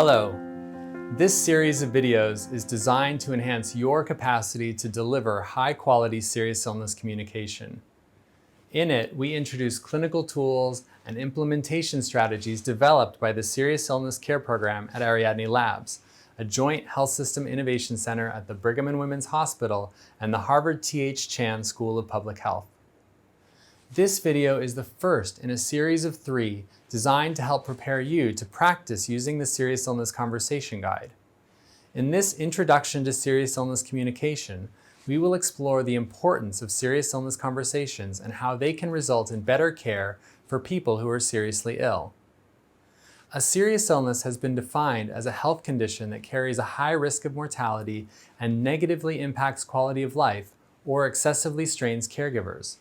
Hello. This series of videos is designed to enhance your capacity to deliver high-quality serious illness communication. In it, we introduce clinical tools and implementation strategies developed by the Serious Illness Care Program at Ariadne Labs, a joint health system innovation center at the Brigham and Women's Hospital and the Harvard T.H. Chan School of Public Health. This video is the first in a series of 3 designed to help prepare you to practice using the Serious Illness Conversation Guide. In this introduction to serious illness communication, we will explore the importance of serious illness conversations and how they can result in better care for people who are seriously ill. A serious illness has been defined as a health condition that carries a high risk of mortality and negatively impacts quality of life or excessively strains caregivers.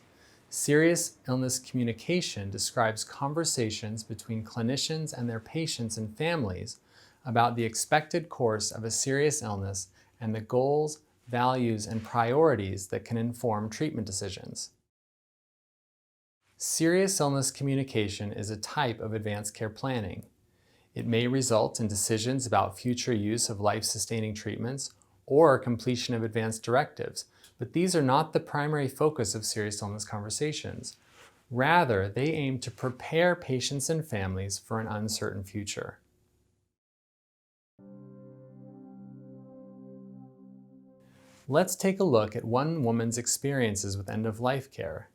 Serious illness communication describes conversations between clinicians and their patients and families about the expected course of a serious illness and the goals, values, and priorities that can inform treatment decisions. Serious illness communication is a type of advanced care planning. It may result in decisions about future use of life-sustaining treatments or completion of advanced directives, but these are not the primary focus of serious illness conversations. Rather, they aim to prepare patients and families for an uncertain future. Let's take a look at one woman's experiences with end-of-life care.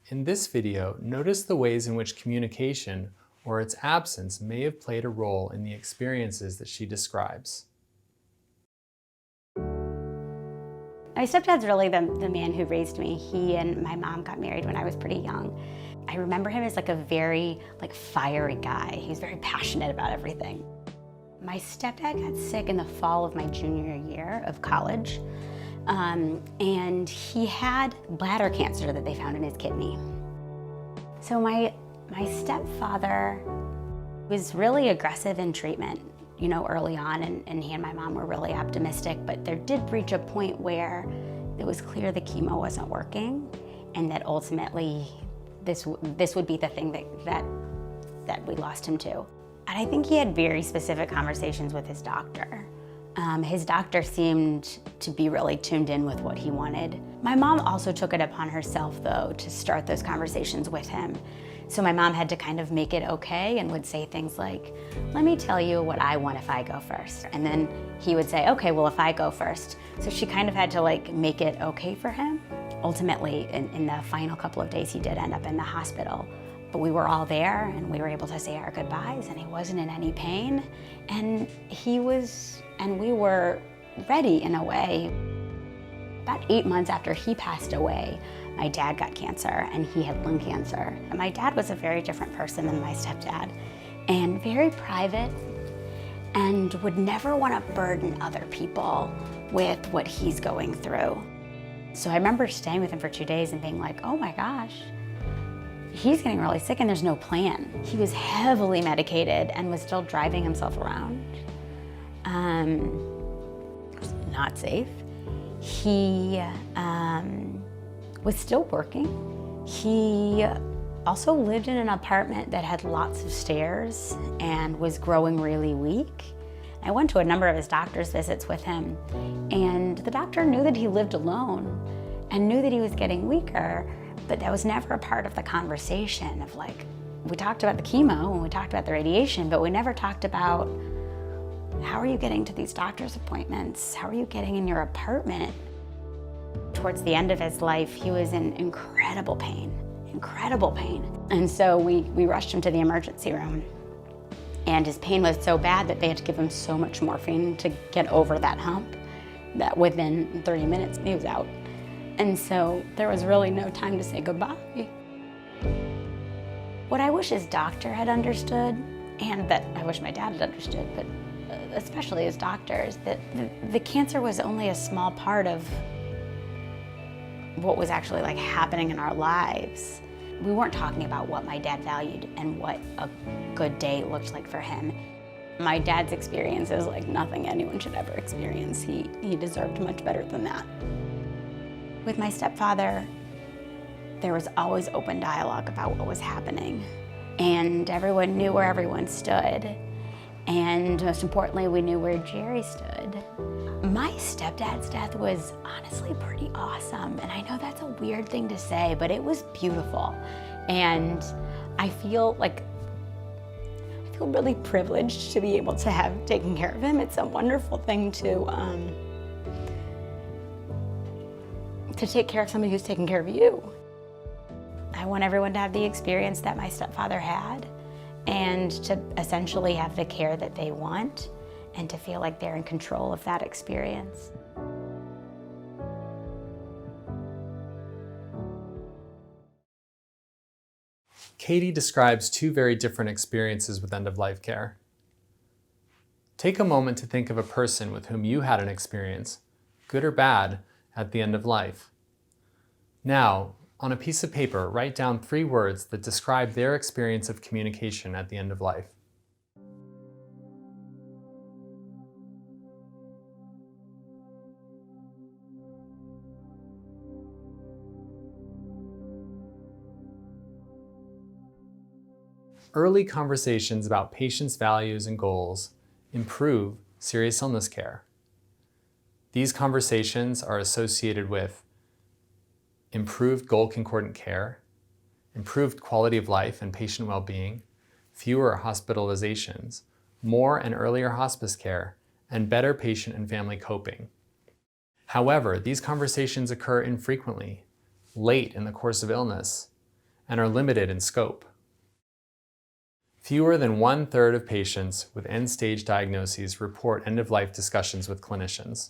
In this video, notice the ways in which communication or its absence may have played a role in the experiences that she describes. My stepdad's really the man who raised me. He and my mom got married when I was pretty young. I remember him as a very fiery guy. He's very passionate about everything. My stepdad got sick in the fall of my junior year of college, and he had bladder cancer that they found in his kidney. So my stepfather was really aggressive in treatment, early on, and he and my mom were really optimistic, but there did reach a point where it was clear the chemo wasn't working and that ultimately this would be the thing that we lost him to. And I think he had very specific conversations with his doctor. His doctor seemed to be really tuned in with what he wanted. My mom also took it upon herself, though, to start those conversations with him. So my mom had to kind of make it okay and would say things like, "Let me tell you what I want if I go first." And then he would say, "Okay, well, if I go first." So she kind of had to make it okay for him. Ultimately, in the final couple of days, he did end up in the hospital. But we were all there and we were able to say our goodbyes, and he wasn't in any pain. And we were ready in a way. About 8 months after he passed away, my dad got cancer and he had lung cancer. And my dad was a very different person than my stepdad, and very private, and would never want to burden other people with what he's going through. So I remember staying with him for 2 days and being like, oh my gosh, he's getting really sick and there's no plan. He was heavily medicated and was still driving himself around. Not safe. He was still working. He also lived in an apartment that had lots of stairs and was growing really weak. I went to a number of his doctor's visits with him, and the doctor knew that he lived alone and knew that he was getting weaker, but that was never a part of the conversation of we talked about the chemo and we talked about the radiation, but we never talked about, how are you getting to these doctor's appointments? How are you getting in your apartment? Towards the end of his life, he was in incredible pain. And so we rushed him to the emergency room, and his pain was so bad that they had to give him so much morphine to get over that hump that within 30 minutes he was out. And so there was really no time to say goodbye. What I wish his doctor had understood, and that I wish my dad had understood, but especially his doctors, that the cancer was only a small part of what was actually happening in our lives. We weren't talking about what my dad valued and what a good day looked like for him. My dad's experience is like nothing anyone should ever experience. He deserved much better than that. With my stepfather, there was always open dialogue about what was happening, and everyone knew where everyone stood. And most importantly, we knew where Jerry stood. My stepdad's death was honestly pretty awesome. And I know that's a weird thing to say, but it was beautiful. And I feel really privileged to be able to have taken care of him. It's a wonderful thing to take care of somebody who's taking care of you. I want everyone to have the experience that my stepfather had, and to essentially have the care that they want, and to feel like they're in control of that experience. Katie describes two very different experiences with end-of-life care. Take a moment to think of a person with whom you had an experience, good or bad, at the end of life. Now, on a piece of paper, write down 3 words that describe their experience of communication at the end of life. Early conversations about patients' values and goals improve serious illness care. These conversations are associated with improved goal-concordant care, improved quality of life and patient well-being, fewer hospitalizations, more and earlier hospice care, and better patient and family coping. However, these conversations occur infrequently, late in the course of illness, and are limited in scope. Fewer than 1/3 of patients with end-stage diagnoses report end-of-life discussions with clinicians.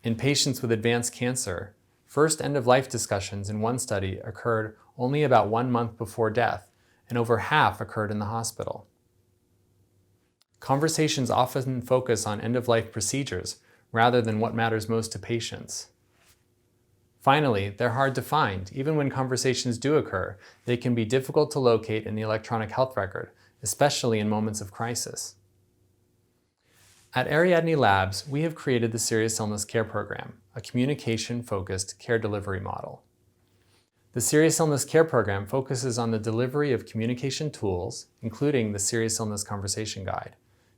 In patients with advanced cancer, first end-of-life discussions in one study occurred only about 1 month before death, and over half occurred in the hospital. Conversations often focus on end-of-life procedures rather than what matters most to patients. Finally, they're hard to find. Even when conversations do occur, they can be difficult to locate in the electronic health record, especially in moments of crisis. At Ariadne Labs, we have created the Serious Illness Care Program, a communication-focused care delivery model. The Serious Illness Care Program focuses on the delivery of communication tools, including the Serious Illness Conversation Guide,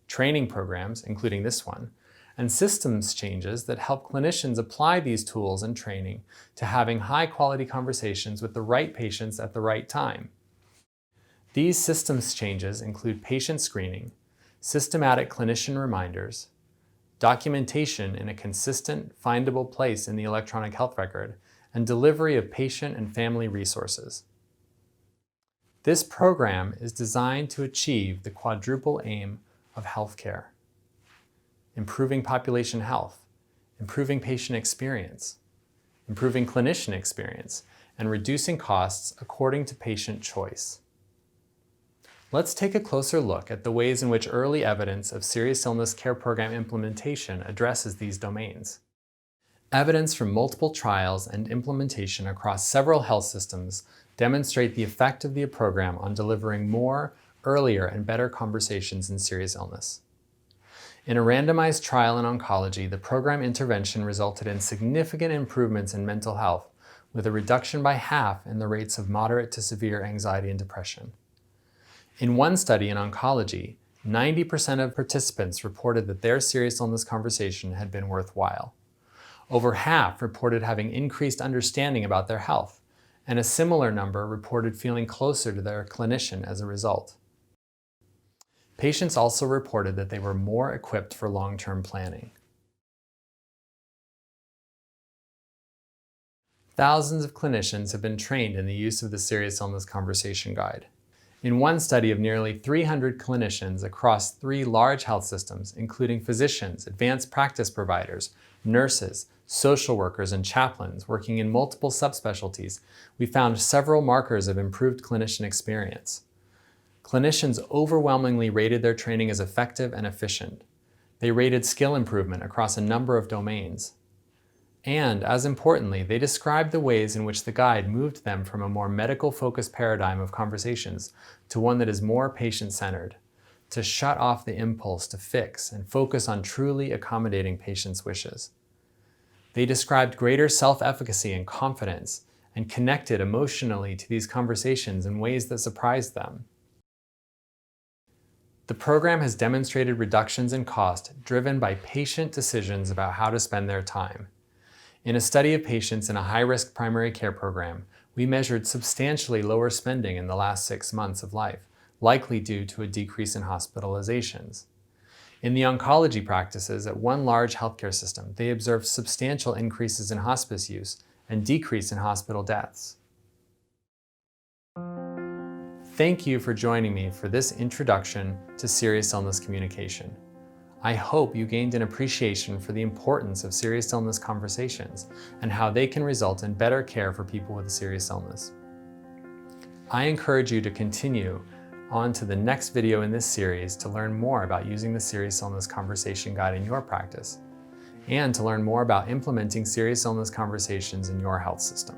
training programs, including this one, and systems changes that help clinicians apply these tools and training to having high-quality conversations with the right patients at the right time. These systems changes include patient screening, systematic clinician reminders, documentation in a consistent, findable place in the electronic health record, and delivery of patient and family resources. This program is designed to achieve the quadruple aim of healthcare: improving population health, improving patient experience, improving clinician experience, and reducing costs according to patient choice. Let's take a closer look at the ways in which early evidence of serious illness care program implementation addresses these domains. Evidence from multiple trials and implementation across several health systems demonstrate the effect of the program on delivering more, earlier, and better conversations in serious illness. In a randomized trial in oncology, the program intervention resulted in significant improvements in mental health, with a reduction by half in the rates of moderate to severe anxiety and depression. In one study in oncology, 90% of participants reported that their serious illness conversation had been worthwhile. Over half reported having increased understanding about their health, and a similar number reported feeling closer to their clinician as a result. Patients also reported that they were more equipped for long-term planning. Thousands of clinicians have been trained in the use of the Serious Illness Conversation Guide. In one study of nearly 300 clinicians across 3 large health systems, including physicians, advanced practice providers, nurses, social workers, and chaplains working in multiple subspecialties, we found several markers of improved clinician experience. Clinicians overwhelmingly rated their training as effective and efficient. They rated skill improvement across a number of domains. And, as importantly, they described the ways in which the guide moved them from a more medical-focused paradigm of conversations to one that is more patient-centered, to shut off the impulse to fix and focus on truly accommodating patients' wishes. They described greater self-efficacy and confidence, and connected emotionally to these conversations in ways that surprised them. The program has demonstrated reductions in cost driven by patient decisions about how to spend their time. In a study of patients in a high-risk primary care program, we measured substantially lower spending in the last 6 months of life, likely due to a decrease in hospitalizations. In the oncology practices at one large healthcare system, they observed substantial increases in hospice use and decrease in hospital deaths. Thank you for joining me for this introduction to serious illness communication. I hope you gained an appreciation for the importance of serious illness conversations and how they can result in better care for people with a serious illness. I encourage you to continue on to the next video in this series to learn more about using the Serious Illness Conversation Guide in your practice and to learn more about implementing serious illness conversations in your health system.